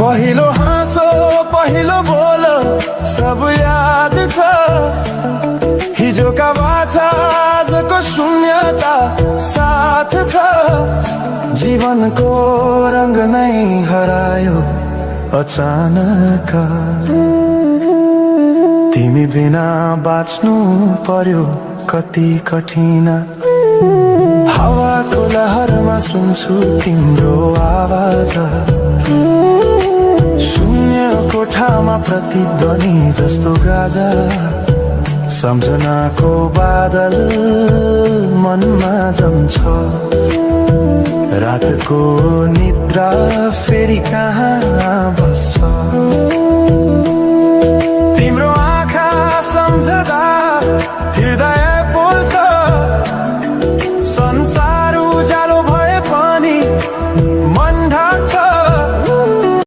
पहिलो हाँसो पहिलो बोलो सब याद छ हिजोका बाछा आजको शून्यता साथ छ जीवनको रंग नै हरायो अचानक तिमी बिना बाँच्नु पर्यो कति कठिन हावाको लहरमा सुन्छु तिम्रो आवाज शून्य कोठामा प्रतिध्वनि जस्तो गाजा सम्झनाको बादल मनमा जम्छ रातको निद्रा फेरि कहाँ